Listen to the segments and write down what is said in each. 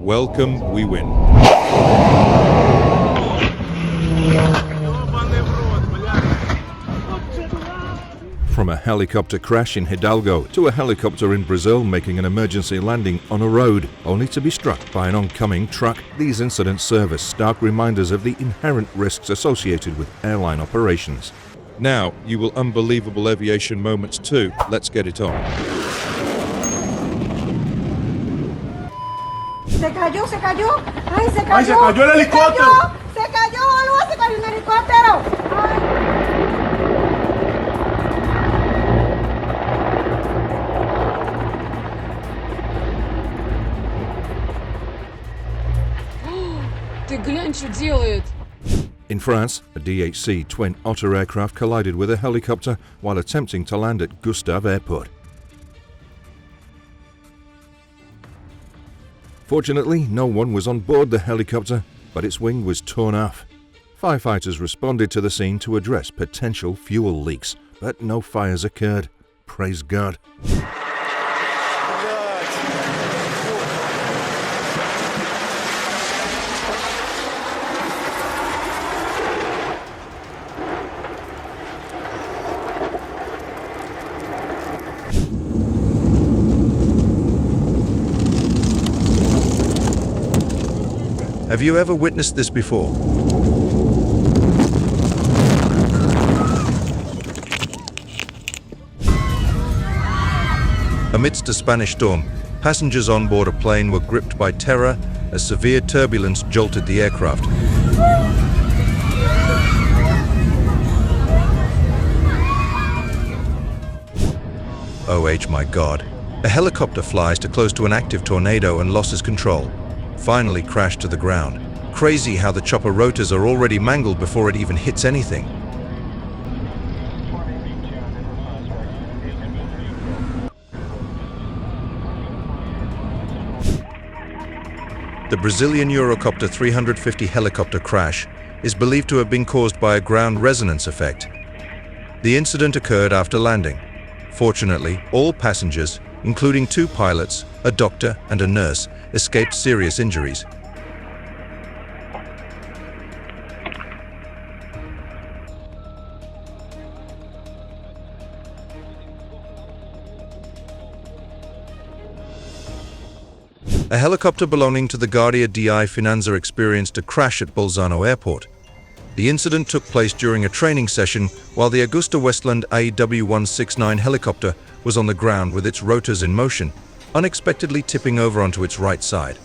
Welcome, WEWIN. From a helicopter crash in Hidalgo to a helicopter in Brazil making an emergency landing on a road, only to be struck by an oncoming truck, these incidents serve as stark reminders of the inherent risks associated with airline operations. Now, you will unbelievable aviation moments too. Let's get it on. Se cayó. Ay, se cayó. ¡Ay, se cayó el helicóptero! Se cayó, boludo, se cayó un helicóptero. Ты глянь, что делает! In France, a DHC twin Otter aircraft collided with a helicopter while attempting to land at Gustave Airport. Fortunately, no one was on board the helicopter, but its wing was torn off. Firefighters responded to the scene to address potential fuel leaks, but no fires occurred. Praise God. Have you ever witnessed this before? Amidst a Spanish storm, passengers on board a plane were gripped by terror as severe turbulence jolted the aircraft. Oh my God. A helicopter flies too close to an active tornado and loses control. Finally crashed to the ground. Crazy how the chopper rotors are already mangled before it even hits anything. The Brazilian Eurocopter 350 helicopter crash is believed to have been caused by a ground resonance effect. The incident occurred after landing. Fortunately, all passengers, including 2 pilots, a doctor and a nurse, escaped serious injuries. A helicopter belonging to the Guardia di Finanza experienced a crash at Bolzano Airport. The incident took place during a training session while the Augusta Westland AW169 helicopter was on the ground with its rotors in motion, unexpectedly tipping over onto its right side.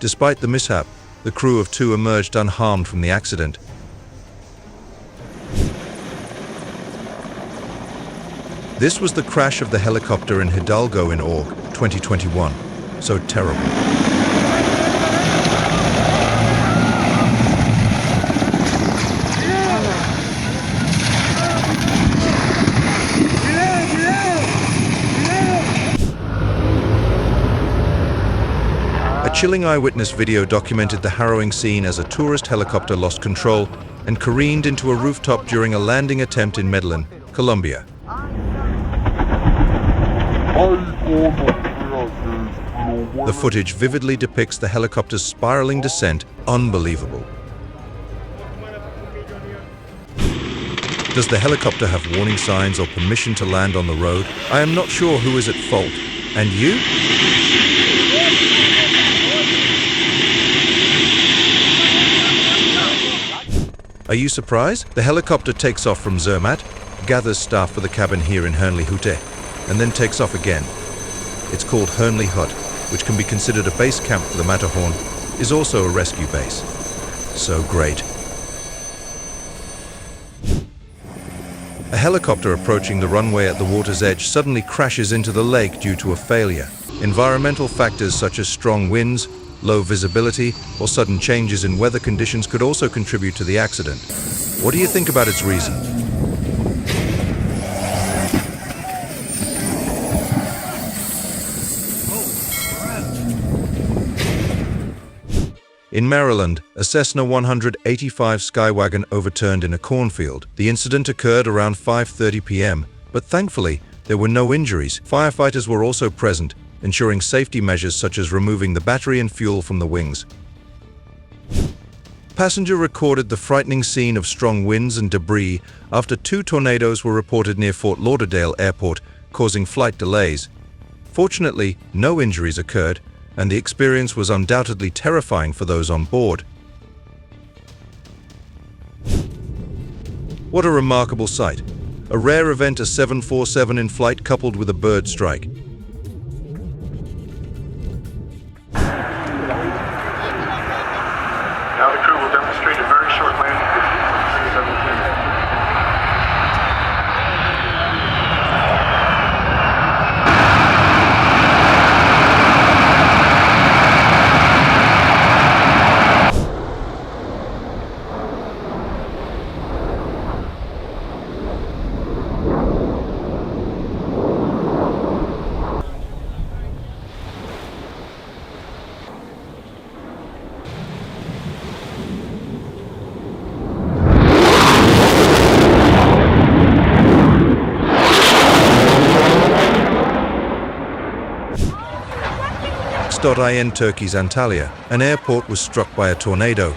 Despite the mishap, the crew of 2 emerged unharmed from the accident. This was the crash of the helicopter in Hidalgo in August 2021. So terrible. A chilling eyewitness video documented the harrowing scene as a tourist helicopter lost control and careened into a rooftop during a landing attempt in Medellin, Colombia. The footage vividly depicts the helicopter's spiraling descent. Unbelievable. Does the helicopter have warning signs or permission to land on the road? I am not sure who is at fault. And you? Are you surprised? The helicopter takes off from Zermatt, gathers staff for the cabin here in Hernley Hute, and then takes off again. It's called Hernley Hut, which can be considered a base camp for the Matterhorn, is also a rescue base. So great. A helicopter approaching the runway at the water's edge suddenly crashes into the lake due to a failure. Environmental factors such as strong winds, low visibility, or sudden changes in weather conditions could also contribute to the accident. What do you think about its reason? In Maryland, a Cessna 185 Skywagon overturned in a cornfield. The incident occurred around 5:30 p.m., but thankfully, there were no injuries. Firefighters were also present, ensuring safety measures such as removing the battery and fuel from the wings. Passenger recorded the frightening scene of strong winds and debris after 2 tornadoes were reported near Fort Lauderdale Airport, causing flight delays. Fortunately, no injuries occurred, and the experience was undoubtedly terrifying for those on board. What a remarkable sight! A rare event, a 747 in flight coupled with a bird strike. Now the crew will demonstrate a very short landing distance. 317. In Turkey's Antalya, an airport was struck by a tornado,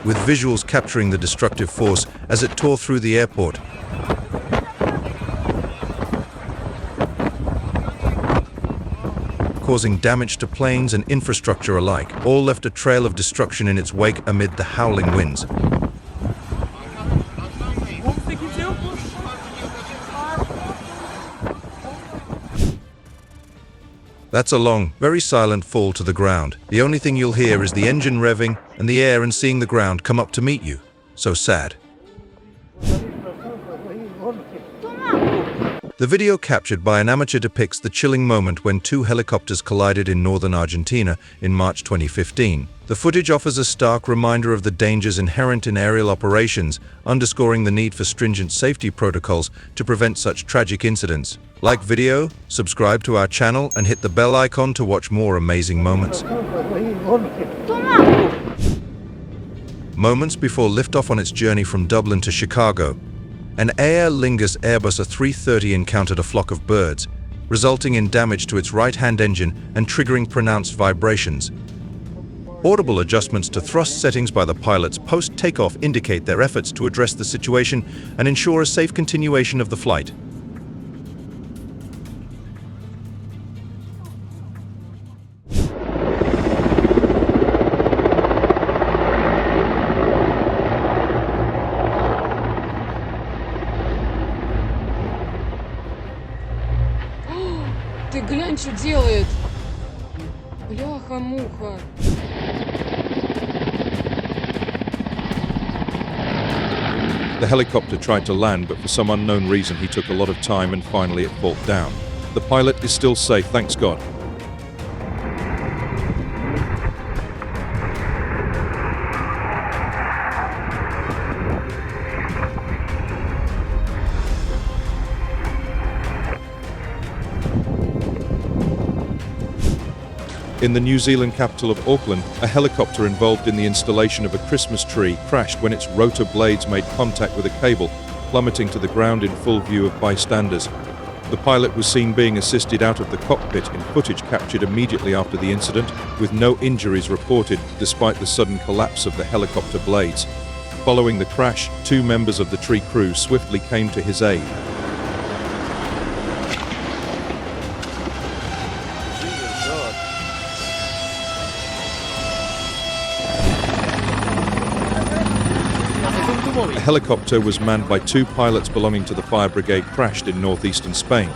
with visuals capturing the destructive force as it tore through the airport. Causing damage to planes and infrastructure alike. All left a trail of destruction in its wake amid the howling winds. That's a long, very silent fall to the ground. The only thing you'll hear is the engine revving and the air and seeing the ground come up to meet you. So sad. The video captured by an amateur depicts the chilling moment when 2 helicopters collided in northern Argentina in March 2015. The footage offers a stark reminder of the dangers inherent in aerial operations, underscoring the need for stringent safety protocols to prevent such tragic incidents. Like video, subscribe to our channel, and hit the bell icon to watch more amazing moments. Moments before liftoff on its journey from Dublin to Chicago, an Aer Lingus Airbus A330 encountered a flock of birds, resulting in damage to its right-hand engine and triggering pronounced vibrations. Audible adjustments to thrust settings by the pilots post-takeoff indicate their efforts to address the situation and ensure a safe continuation of the flight. Ты глянь, что делает. Бляха-муха. The helicopter tried to land, but for some unknown reason he took a lot of time and finally it fell down. The pilot is still safe, thanks God. In the New Zealand capital of Auckland, a helicopter involved in the installation of a Christmas tree crashed when its rotor blades made contact with a cable, plummeting to the ground in full view of bystanders. The pilot was seen being assisted out of the cockpit in footage captured immediately after the incident, with no injuries reported despite the sudden collapse of the helicopter blades. Following the crash, 2 members of the tree crew swiftly came to his aid. A helicopter was manned by 2 pilots belonging to the fire brigade crashed in northeastern Spain.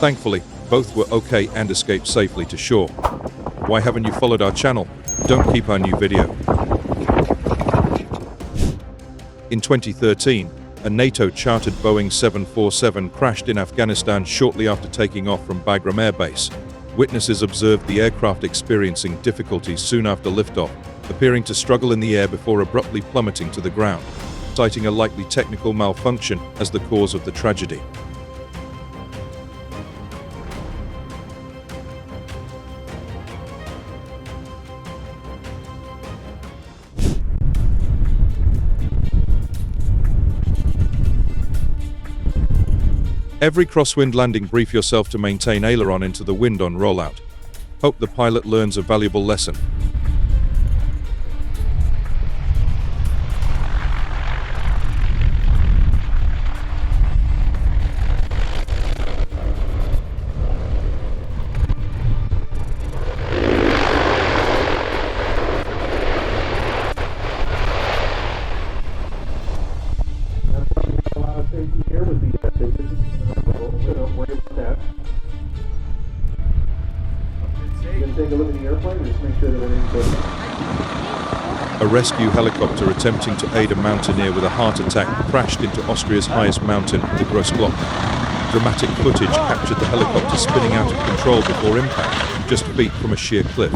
Thankfully, both were okay and escaped safely to shore. Why haven't you followed our channel? Don't keep our new video. In 2013, a NATO-chartered Boeing 747 crashed in Afghanistan shortly after taking off from Bagram Air Base. Witnesses observed the aircraft experiencing difficulties soon after liftoff, appearing to struggle in the air before abruptly plummeting to the ground, citing a likely technical malfunction as the cause of the tragedy. Every crosswind landing, brief yourself to maintain aileron into the wind on rollout. Hope the pilot learns a valuable lesson. A rescue helicopter attempting to aid a mountaineer with a heart attack crashed into Austria's highest mountain, the Grossglockner. Dramatic footage captured the helicopter spinning out of control before impact, just feet from a sheer cliff.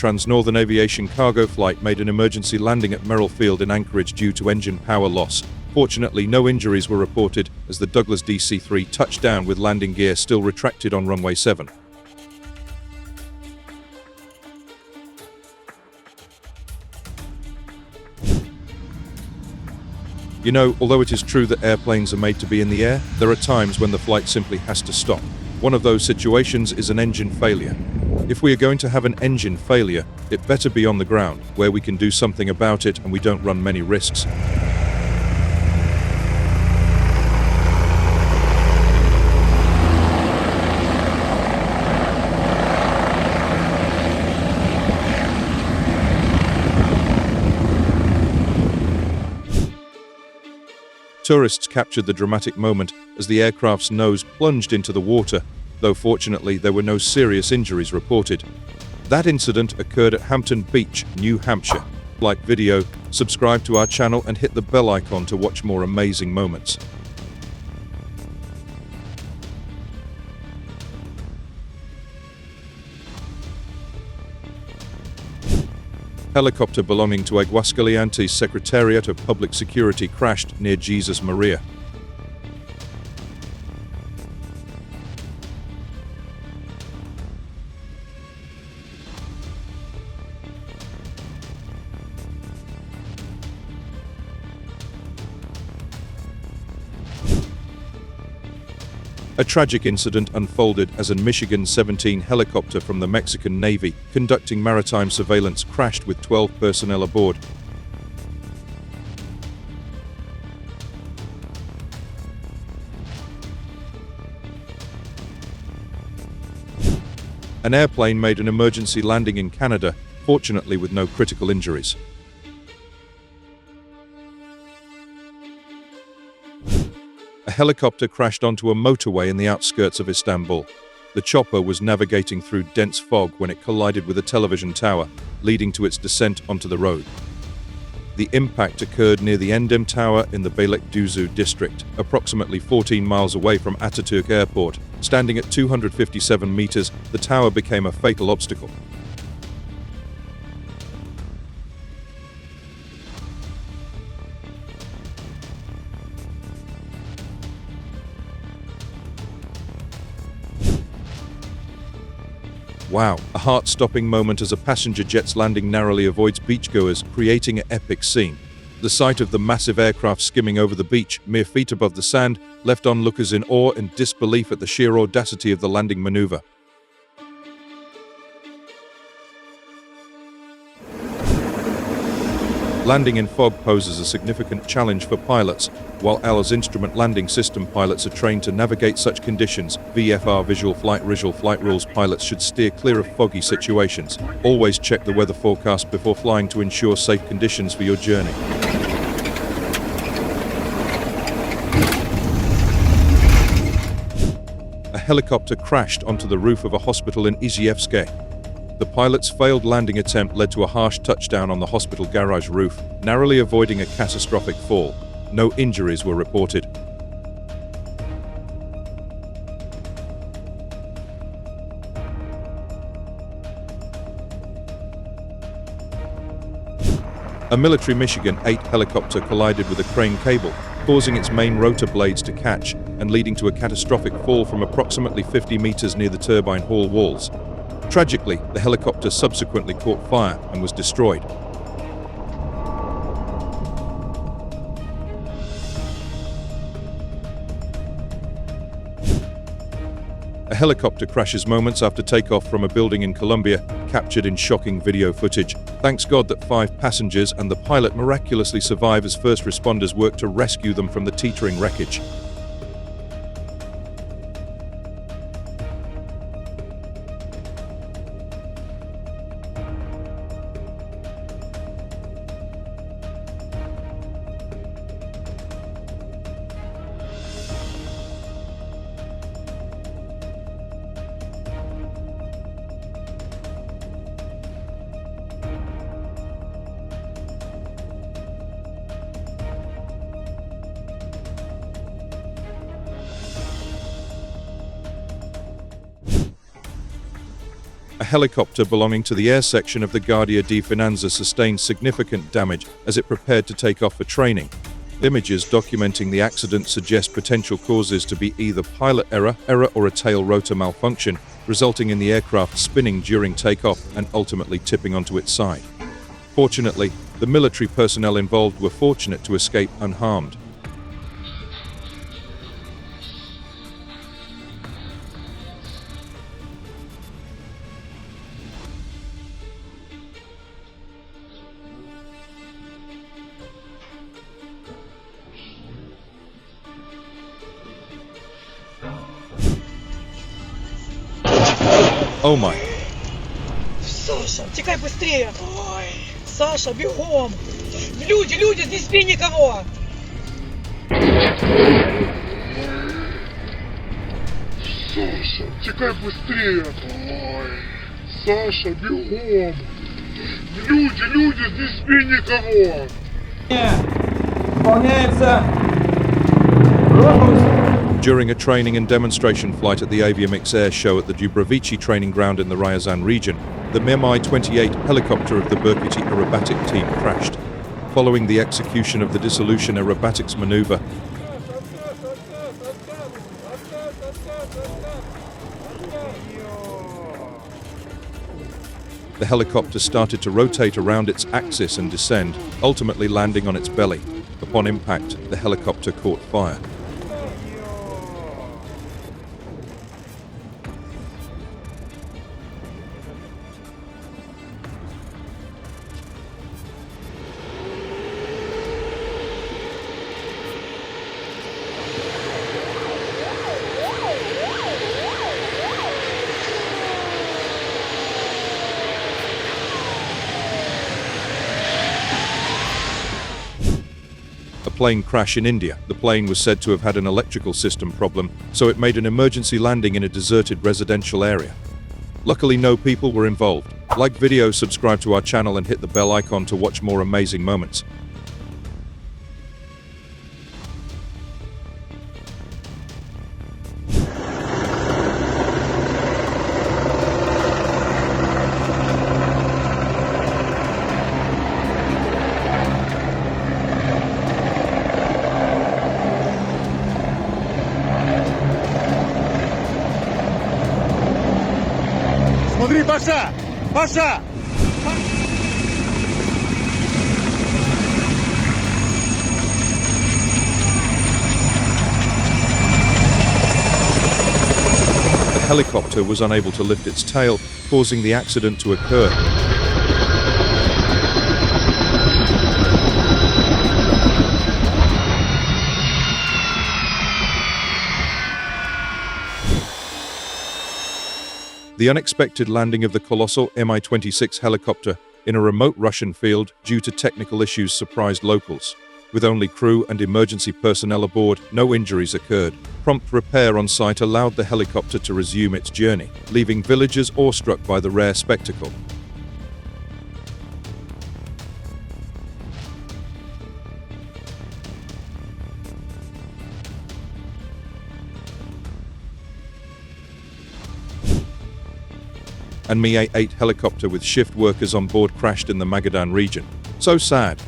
Trans-Northern Aviation cargo flight made an emergency landing at Merrill Field in Anchorage due to engine power loss. Fortunately, no injuries were reported as the Douglas DC-3 touched down with landing gear still retracted on runway 7. You know, although it is true that airplanes are made to be in the air, there are times when the flight simply has to stop. One of those situations is an engine failure. If we are going to have an engine failure, it better be on the ground, where we can do something about it and we don't run many risks. Tourists captured the dramatic moment as the aircraft's nose plunged into the water, though fortunately there were no serious injuries reported. That incident occurred at Hampton Beach, New Hampshire. Like video, subscribe to our channel and hit the bell icon to watch more amazing moments. Helicopter belonging to Aguascalientes Secretariat of Public Security crashed near Jesus Maria. A tragic incident unfolded as a Michigan 17 helicopter from the Mexican Navy, conducting maritime surveillance, crashed with 12 personnel aboard. An airplane made an emergency landing in Canada, fortunately with no critical injuries. A helicopter crashed onto a motorway in the outskirts of Istanbul. The chopper was navigating through dense fog when it collided with a television tower, leading to its descent onto the road. The impact occurred near the Endem Tower in the Beylikdüzü district, approximately 14 miles away from Ataturk Airport. Standing at 257 meters, the tower became a fatal obstacle. Wow, a heart-stopping moment as a passenger jet's landing narrowly avoids beachgoers, creating an epic scene. The sight of the massive aircraft skimming over the beach, mere feet above the sand, left onlookers in awe and disbelief at the sheer audacity of the landing maneuver. Landing in fog poses a significant challenge for pilots. While ALA's instrument landing system pilots are trained to navigate such conditions, VFR visual flight rules, pilots should steer clear of foggy situations. Always check the weather forecast before flying to ensure safe conditions for your journey. A helicopter crashed onto the roof of a hospital in Izhevsk. The pilot's failed landing attempt led to a harsh touchdown on the hospital garage roof, narrowly avoiding a catastrophic fall. No injuries were reported. A military Michigan 8 helicopter collided with a crane cable, causing its main rotor blades to catch and leading to a catastrophic fall from approximately 50 meters near the turbine hall walls. Tragically, the helicopter subsequently caught fire and was destroyed. A helicopter crashes moments after takeoff from a building in Colombia, captured in shocking video footage. Thanks God that 5 passengers and the pilot miraculously survive as first responders work to rescue them from the teetering wreckage. A helicopter belonging to the air section of the Guardia di Finanza sustained significant damage as it prepared to take off for training. Images documenting the accident suggest potential causes to be either pilot error or a tail rotor malfunction, resulting in the aircraft spinning during takeoff and ultimately tipping onto its side. Fortunately, the military personnel involved were fortunate to escape unharmed. Oh my. Саша, текай быстрее! Ой, Саша, бегом! Люди, здесь спи никого! Саша, текай быстрее! Ой, Саша, бегом! Люди, здесь спи никого! Выполняется! During a training and demonstration flight at the Aviation Air Show at the Dubrovici training ground in the Ryazan region, the Mi-28 helicopter of the Berkut aerobatic team crashed. Following the execution of the dissolution aerobatics maneuver, the helicopter started to rotate around its axis and descend, ultimately landing on its belly. Upon impact, the helicopter caught fire. A plane crash in India. The plane was said to have had an electrical system problem, so it made an emergency landing in a deserted residential area. Luckily, no people were involved. Like video, subscribe to our channel and hit the bell icon to watch more amazing moments. Смотри, Паша! Паша! The helicopter was unable to lift its tail, causing the accident to occur. The unexpected landing of the colossal Mi-26 helicopter in a remote Russian field due to technical issues surprised locals. With only crew and emergency personnel aboard, no injuries occurred. Prompt repair on site allowed the helicopter to resume its journey, leaving villagers awestruck by the rare spectacle. And Mi-8 helicopter with shift workers on board crashed in the Magadan region. So sad.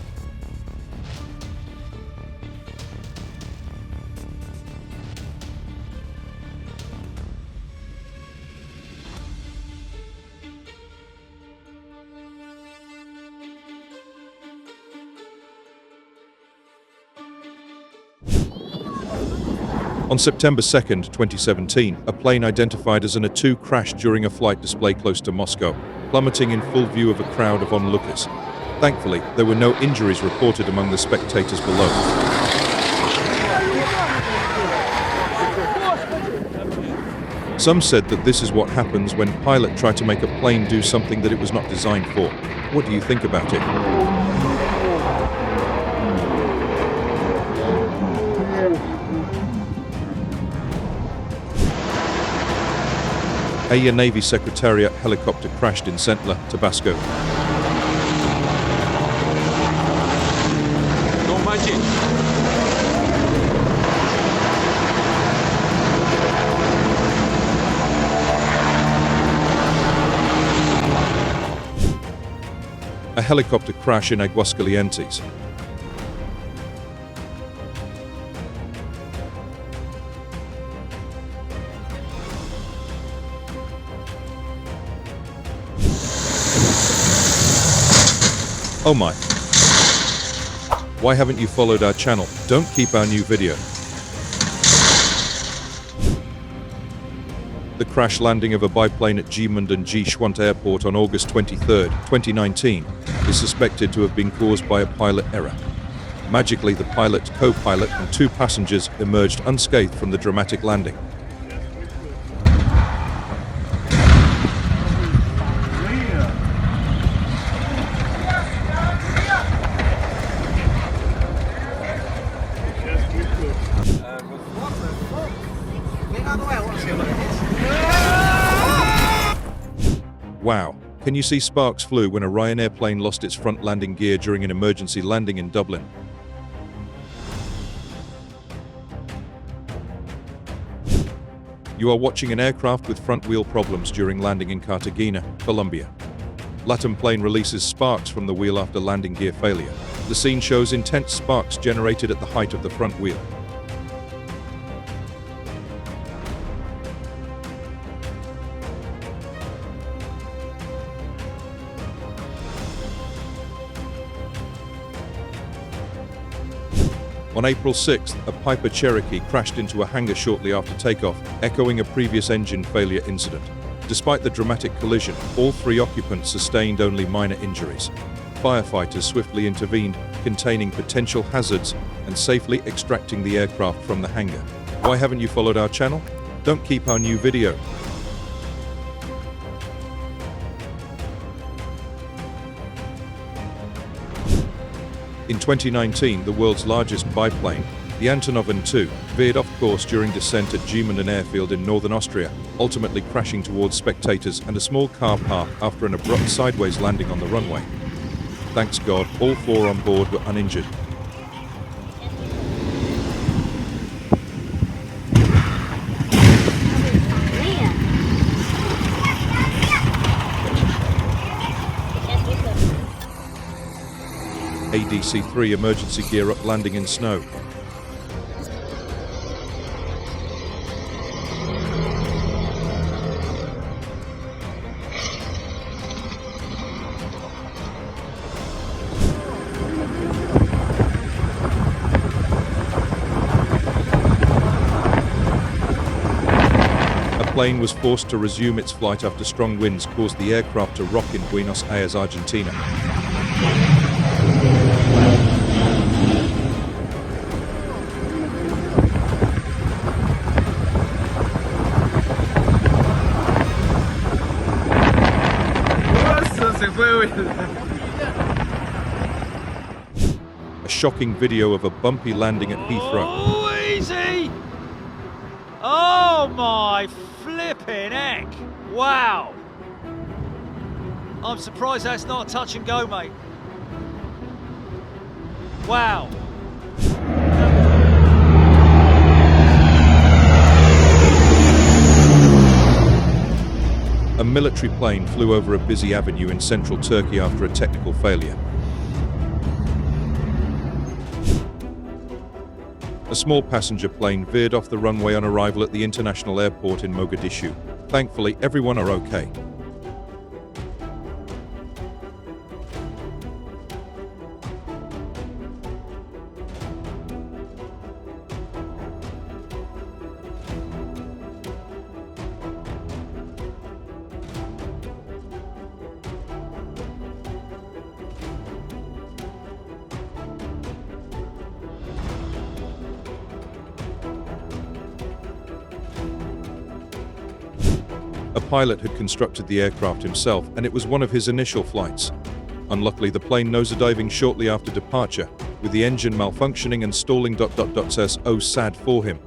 On September 2nd, 2017, a plane identified as an A2 crashed during a flight display close to Moscow, plummeting in full view of a crowd of onlookers. Thankfully, there were no injuries reported among the spectators below. Some said that this is what happens when pilots try to make a plane do something that it was not designed for. What do you think about it? A Navy Secretariat helicopter crashed in Centla, Tabasco. A helicopter crash in Aguascalientes. Oh my. Why haven't you followed our channel? Don't keep our new video. The crash landing of a biplane at Jiangxi and Jiangxi Airport on August 23, 2019 is suspected to have been caused by a pilot error. Magically, the pilot, co-pilot and 2 passengers emerged unscathed from the dramatic landing. Wow, can you see sparks flew when a Ryanair plane lost its front landing gear during an emergency landing in Dublin? You are watching an aircraft with front wheel problems during landing in Cartagena, Colombia. LATAM plane releases sparks from the wheel after landing gear failure. The scene shows intense sparks generated at the height of the front wheel. On April 6th, a Piper Cherokee crashed into a hangar shortly after takeoff, echoing a previous engine failure incident. Despite the dramatic collision, all 3 occupants sustained only minor injuries. Firefighters swiftly intervened, containing potential hazards and safely extracting the aircraft from the hangar. Why haven't you followed our channel? Don't keep our new video. In 2019, the world's largest biplane, the Antonov An-2, veered off course during descent at Jiangxi airfield in northern Austria, ultimately crashing towards spectators and a small car park after an abrupt sideways landing on the runway. Thanks God, all 4 on board were uninjured. ADC-3 emergency gear up landing in snow. A plane was forced to resume its flight after strong winds caused the aircraft to rock in Buenos Aires, Argentina. A shocking video of a bumpy landing at Heathrow. Oh, easy! Oh my flipping heck! Wow! I'm surprised that's not a touch and go, mate. Wow! A military plane flew over a busy avenue in central Turkey after a technical failure. A small passenger plane veered off the runway on arrival at the international airport in Mogadishu. Thankfully, everyone are okay. A pilot had constructed the aircraft himself, and it was one of his initial flights. Unluckily, the plane nosediving shortly after departure, with the engine malfunctioning and stalling. Says, "Oh, sad for him."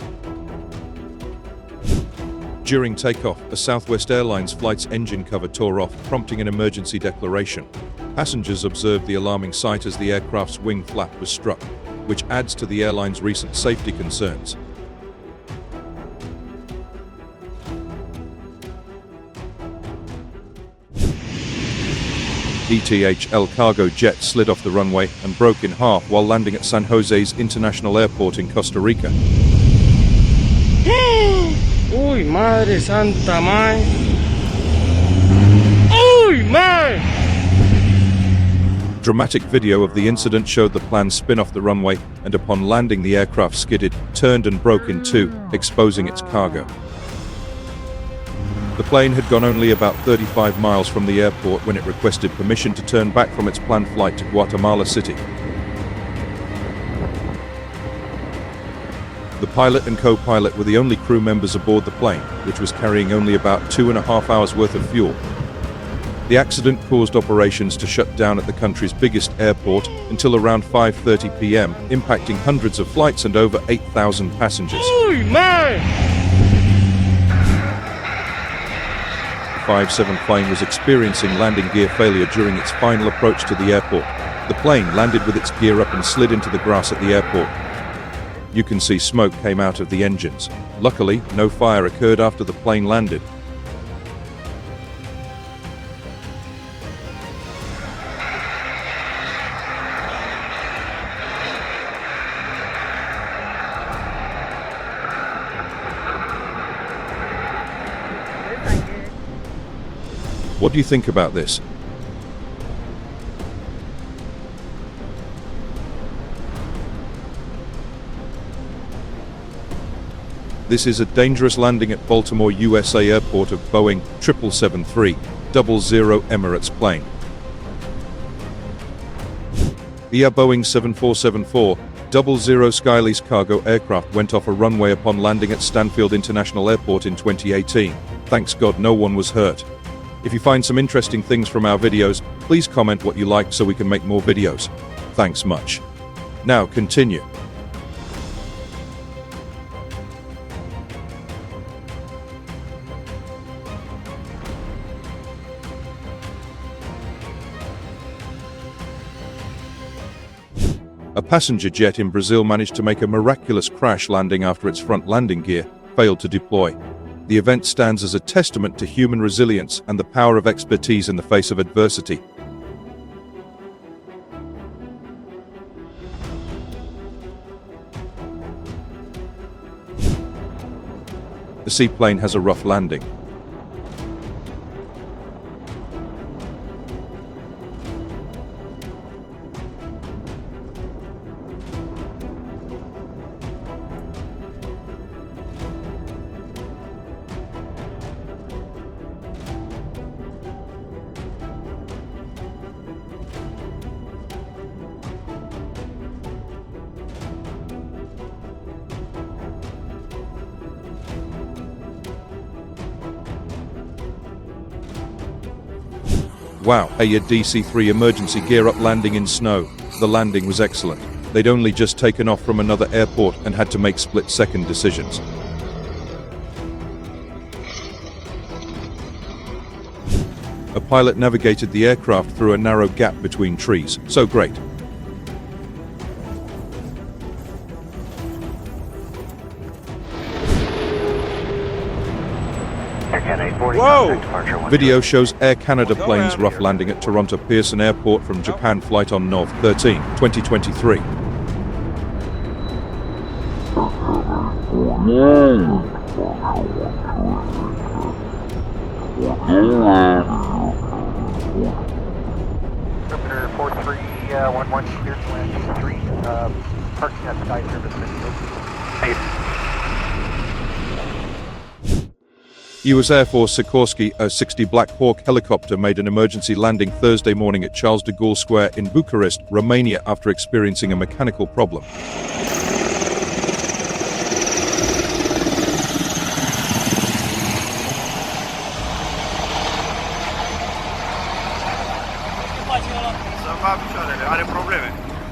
During takeoff, a Southwest Airlines flight's engine cover tore off, prompting an emergency declaration. Passengers observed the alarming sight as the aircraft's wing flap was struck, which adds to the airline's recent safety concerns. ETHL cargo jet slid off the runway and broke in half while landing at San Jose's International Airport in Costa Rica. Uy, madre santa, man. Uy, man. Dramatic video of the incident showed the plane spin off the runway, and upon landing the aircraft skidded, turned and broke in two, exposing its cargo. The plane had gone only about 35 miles from the airport when it requested permission to turn back from its planned flight to Guatemala City. The pilot and co-pilot were the only crew members aboard the plane, which was carrying only about 2.5 hours worth of fuel. The accident caused operations to shut down at the country's biggest airport until around 5:30 p.m., impacting hundreds of flights and over 8,000 passengers. Uy, man. The 57 plane was experiencing landing gear failure during its final approach to the airport. The plane landed with its gear up and slid into the grass at the airport. You can see smoke came out of the engines. Luckily, no fire occurred after the plane landed. What do you think about this? This is a dangerous landing at Baltimore, USA airport of Boeing 777-300 Emirates plane. The Boeing 7474-00 Skylease cargo aircraft went off a runway upon landing at Stanfield International Airport in 2018. Thanks God no one was hurt. If you find some interesting things from our videos, please comment what you liked so we can make more videos. Thanks much. Now continue. A passenger jet in Brazil managed to make a miraculous crash landing after its front landing gear failed to deploy. The event stands as a testament to human resilience and the power of expertise in the face of adversity. The seaplane has a rough landing. Wow, a DC-3 emergency gear up landing in snow. The landing was excellent. They'd only just taken off from another airport and had to make split-second decisions. A pilot navigated the aircraft through a narrow gap between trees. So great. Whoa! Video shows Air Canada plane's rough landing at Toronto Pearson Airport from Japan flight on Nov 13, 2023. Interpreter 4311 cleared to land D3, parking at Sky Service Video. U.S. Air Force Sikorsky A-60 Black Hawk helicopter made an emergency landing Thursday morning at Charles de Gaulle Square in Bucharest, Romania after experiencing a mechanical problem.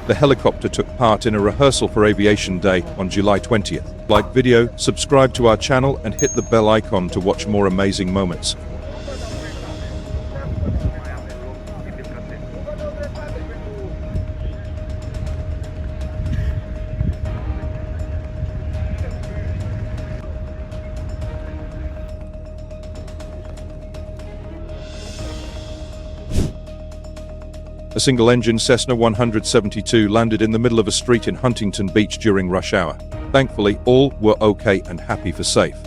The helicopter took part in a rehearsal for Aviation Day on July 20th. Like video, subscribe to our channel and hit the bell icon to watch more amazing moments. A single-engine Cessna 172 landed in the middle of a street in Huntington Beach during rush hour. Thankfully, all were okay and happy for safe.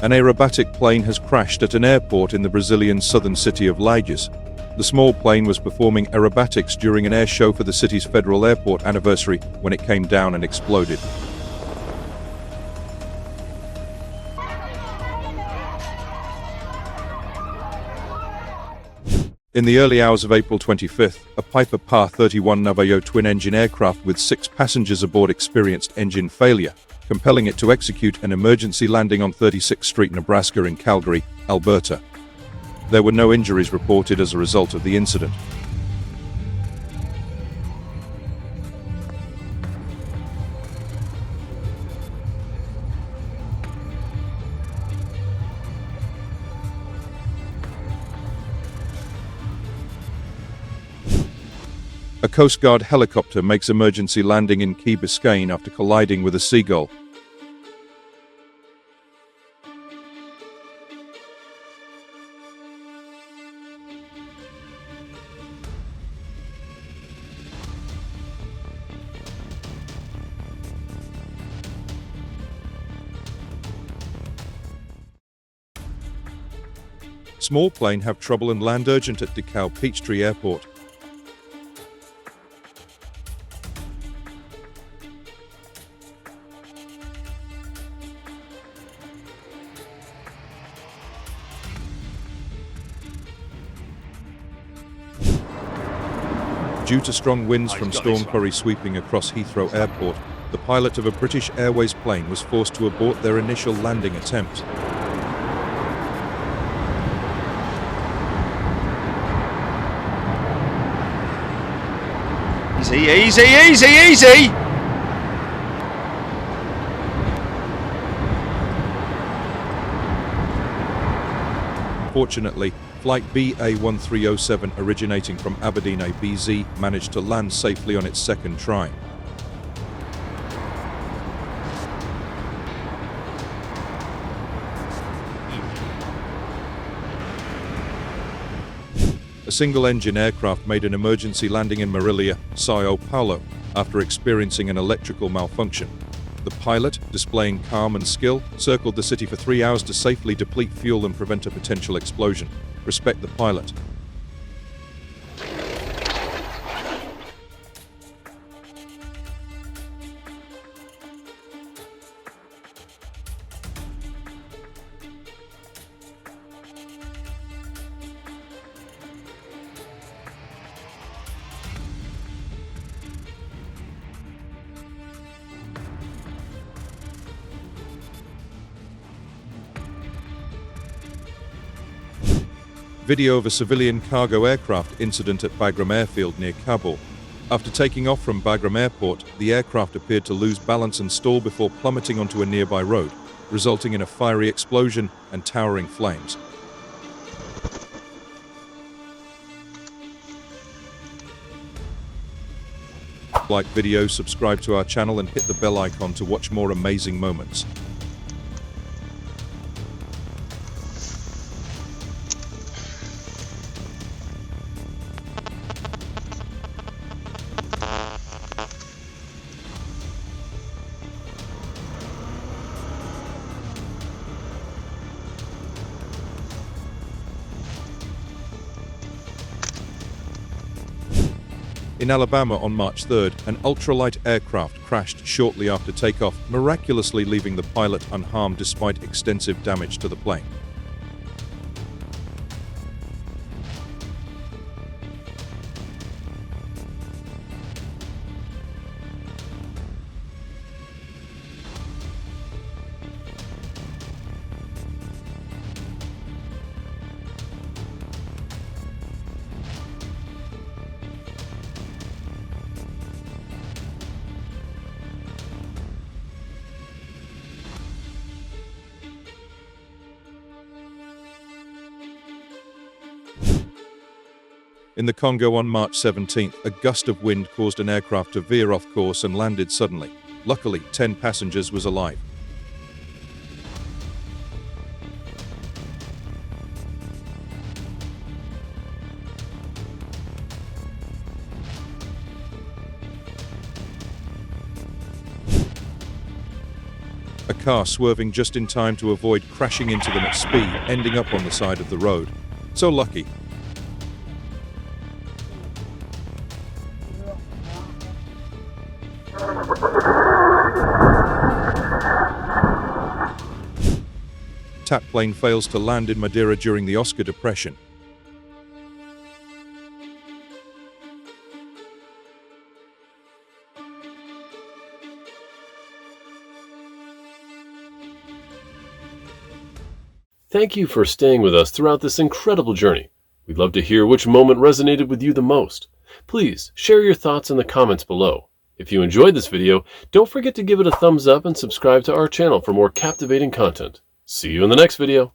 An aerobatic plane has crashed at an airport in the Brazilian southern city of Lages. The small plane was performing aerobatics during an air show for the city's federal airport anniversary when it came down and exploded. In the early hours of April 25th, a Piper PA-31 Navajo twin-engine aircraft with 6 passengers aboard experienced engine failure, compelling it to execute an emergency landing on 36th Street, Nebraska in Calgary, Alberta. There were no injuries reported as a result of the incident. A Coast Guard helicopter makes emergency landing in Key Biscayne after colliding with a seagull. Small plane have trouble and land urgent at DeKalb Peachtree Airport. Due to strong winds from Storm Curry sweeping across Heathrow Airport, the pilot of a British Airways plane was forced to abort their initial landing attempt. Easy, easy, easy, easy! Fortunately, Flight BA-1307 originating from Aberdeen ABZ managed to land safely on its second try. A single-engine aircraft made an emergency landing in Marilia, Sao Paulo, after experiencing an electrical malfunction. The pilot, displaying calm and skill, circled the city for 3 hours to safely deplete fuel and prevent a potential explosion. Respect the pilot. Video of a civilian cargo aircraft incident at Bagram Airfield near Kabul. After taking off from Bagram Airport, the aircraft appeared to lose balance and stall before plummeting onto a nearby road, resulting in a fiery explosion and towering flames. Like video, subscribe to our channel and hit the bell icon to watch more amazing moments. In In Alabama on March 3rd, an ultralight aircraft crashed shortly after takeoff, miraculously leaving the pilot unharmed despite extensive damage to the plane. In the Congo on March 17th, a gust of wind caused an aircraft to veer off course and landed suddenly. Luckily, 10 passengers was alive. A car swerving just in time to avoid crashing into them at speed, ending up on the side of the road. So lucky. TAP plane fails to land in Madeira during the Oscar Depression. Thank you for staying with us throughout this incredible journey. We'd love to hear which moment resonated with you the most. Please share your thoughts in the comments below. If you enjoyed this video, don't forget to give it a thumbs up and subscribe to our channel for more captivating content. See you in the next video.